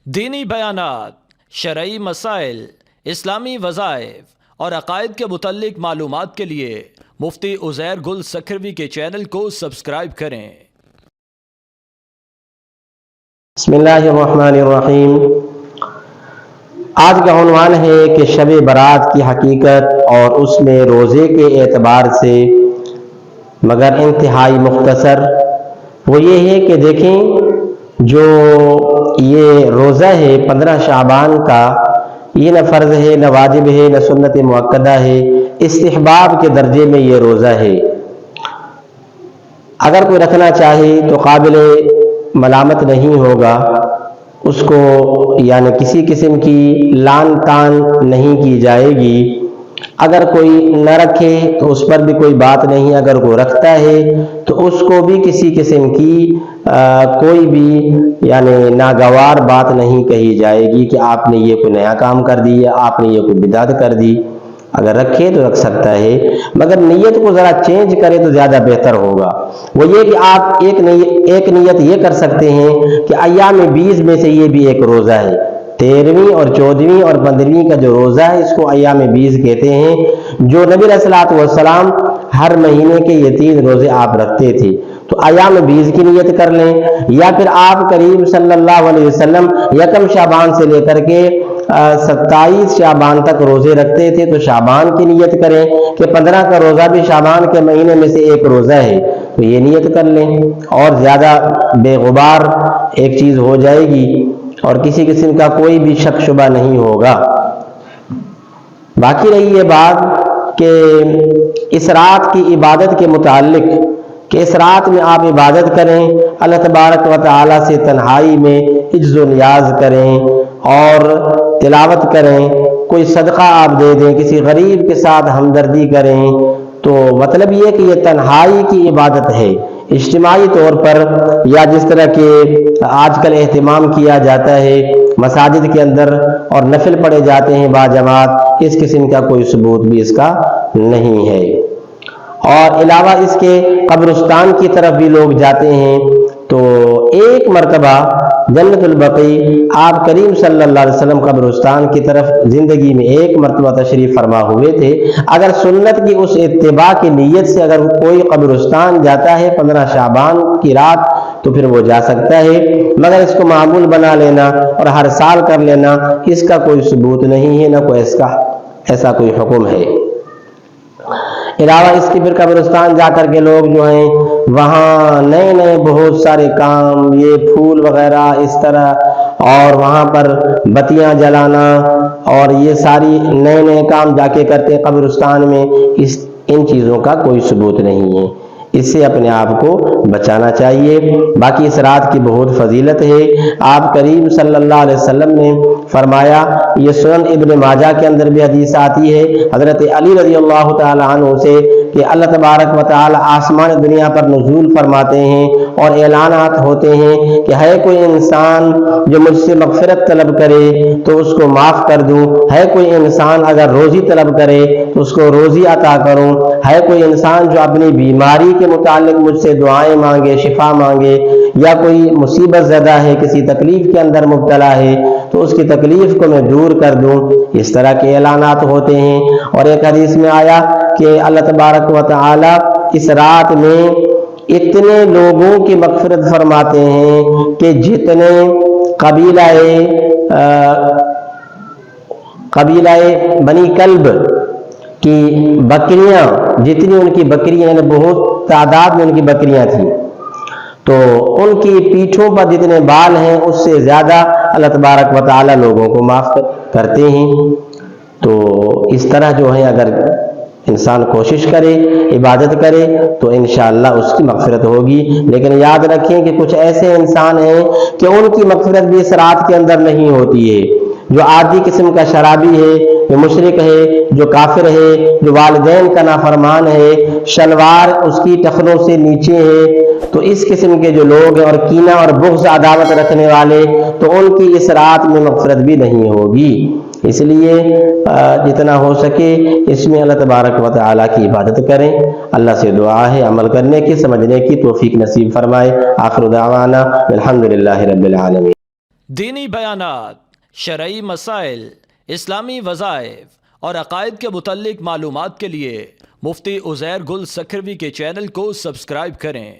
دینی بیانات، شرعی مسائل، اسلامی وظائف اور عقائد کے متعلق معلومات کے لیے مفتی عزیر گل سکھروی کے چینل کو سبسکرائب کریں۔ بسم اللہ الرحمن الرحیم۔ آج کا عنوان ہے کہ شب برات کی حقیقت اور اس میں روزے کے اعتبار سے مگر انتہائی مختصر وہ یہ ہے کہ دیکھیں، جو یہ روزہ ہے 15 شعبان کا، یہ نہ فرض ہے، نہ واجب ہے، نہ سنت مؤکدہ ہے، استحباب کے درجے میں یہ روزہ ہے۔ اگر کوئی رکھنا چاہے تو قابل ملامت نہیں ہوگا، اس کو یعنی کسی قسم کی لان تان نہیں کی جائے گی۔ اگر کوئی نہ رکھے تو اس پر بھی کوئی بات نہیں، اگر کوئی رکھتا ہے تو اس کو بھی کسی قسم کی کوئی بھی یعنی ناگوار بات نہیں کہی جائے گی کہ آپ نے یہ کوئی نیا کام کر دی یا آپ نے یہ کوئی بدعت کر دی۔ اگر رکھے تو رکھ سکتا ہے، مگر نیت کو ذرا چینج کرے تو زیادہ بہتر ہوگا۔ وہ یہ کہ آپ ایک نیت یہ کر سکتے ہیں کہ ایام 20 میں سے یہ بھی ایک روزہ ہے، 13ویں اور 14ویں اور 15ویں کا جو روزہ ہے اس کو ایام 20 کہتے ہیں، جو نبی علیہ الصلوۃ والسلام ہر مہینے کے یہ 3 روزے آپ رکھتے تھے۔ تو ایام 20 کی نیت کر لیں، یا پھر آپ کریم صلی اللہ علیہ وسلم یکم شعبان سے لے کر کے 27 شعبان تک روزے رکھتے تھے، تو شعبان کی نیت کریں کہ 15 کا روزہ بھی شعبان کے مہینے میں سے ایک روزہ ہے، تو یہ نیت کر لیں، اور زیادہ بے غبار ایک چیز ہو جائے گی اور کسی قسم کا کوئی بھی شک شبہ نہیں ہوگا۔ باقی رہی یہ بات کہ اس رات کی عبادت کے متعلق کہ اس رات میں آپ عبادت کریں، اللہ تبارک و تعالی سے تنہائی میں عجز و نیاز کریں اور تلاوت کریں، کوئی صدقہ آپ دے دیں، کسی غریب کے ساتھ ہمدردی کریں، تو مطلب یہ کہ یہ تنہائی کی عبادت ہے۔ اجتماعی طور پر یا جس طرح کہ آج کل اہتمام کیا جاتا ہے مساجد کے اندر اور نفل پڑھے جاتے ہیں باجماعت، اس قسم کا کوئی ثبوت بھی اس کا نہیں ہے۔ اور علاوہ اس کے قبرستان کی طرف بھی لوگ جاتے ہیں، تو ایک مرتبہ جنت البقیع آپ کریم صلی اللہ علیہ وسلم قبرستان کی طرف زندگی میں ایک مرتبہ تشریف فرما ہوئے تھے۔ اگر سنت کی اس اتباع کی نیت سے اگر کوئی قبرستان جاتا ہے 15 شعبان کی رات تو پھر وہ جا سکتا ہے، مگر اس کو معمول بنا لینا اور ہر سال کر لینا، اس کا کوئی ثبوت نہیں ہے، نہ کوئی ایسا کوئی حکم ہے۔ علاوہ اس کے پھر قبرستان جا کر کے لوگ جو ہیں وہاں نئے نئے بہت سارے کام، یہ پھول وغیرہ اس طرح، اور وہاں پر بتیاں جلانا اور یہ ساری نئے نئے کام جا کے کرتے قبرستان میں، ان چیزوں کا کوئی ثبوت نہیں ہے، اس سے اپنے آپ کو بچانا چاہیے۔ باقی اس رات کی بہت فضیلت ہے۔ آپ کریم صلی اللہ علیہ وسلم نے فرمایا، یہ سنن ابن ماجہ کے اندر بھی حدیث آتی ہے حضرت علی رضی اللہ تعالی عنہ سے کہ اللہ تبارک و تعالی آسمان دنیا پر نزول فرماتے ہیں اور اعلانات ہوتے ہیں کہ ہے کوئی انسان جو مجھ سے مغفرت طلب کرے تو اس کو معاف کر دوں، ہے کوئی انسان اگر روزی طلب کرے تو اس کو روزی عطا کروں، ہے کوئی انسان جو اپنی بیماری کے متعلق مجھ سے دعائیں مانگے، شفا مانگے، یا کوئی مصیبت زدہ ہے، کسی تکلیف کے اندر مبتلا ہے تو اس کی تکلیف کو میں دور کر دوں، اس طرح کے اعلانات ہوتے ہیں۔ اور ایک حدیث میں آیا کہ اللہ تبارک و تعالی اس رات میں اتنے لوگوں کی مغفرت فرماتے ہیں کہ جتنے قبیلہ بنی کلب کی بکریاں، جتنی ان کی بکریاں، یعنی بہت تعداد میں ان کی بکریاں تھیں، تو ان کی پیٹھوں پر جتنے بال ہیں اس سے زیادہ اللہ تبارک و تعالی لوگوں کو معاف کرتے ہیں۔ تو اس طرح جو ہے اگر انسان کوشش کرے، عبادت کرے تو انشاءاللہ اس کی مغفرت ہوگی۔ لیکن یاد رکھیں کہ کچھ ایسے انسان ہیں کہ ان کی مغفرت بھی اس رات کے اندر نہیں ہوتی ہے، جو عادی قسم کا شرابی ہے، جو مشرک ہے، جو کافر ہے، جو والدین کا نافرمان ہے، شلوار اس کی ٹخنوں سے نیچے ہے، تو اس قسم کے جو لوگ ہیں اور کینہ اور بغض عداوت رکھنے والے، تو ان کی اس رات میں مغفرت بھی نہیں ہوگی۔ اس لیے جتنا ہو سکے اس میں اللہ تبارک و تعالیٰ کی عبادت کریں۔ اللہ سے دعا ہے عمل کرنے کی، سمجھنے کی توفیق نصیب فرمائے۔ آخر دعوانا الحمدللہ رب العالمین۔ دینی بیانات، شرعی مسائل، اسلامی وظائف اور عقائد کے متعلق معلومات کے لیے مفتی عزیر گل سکھروی کے چینل کو سبسکرائب کریں۔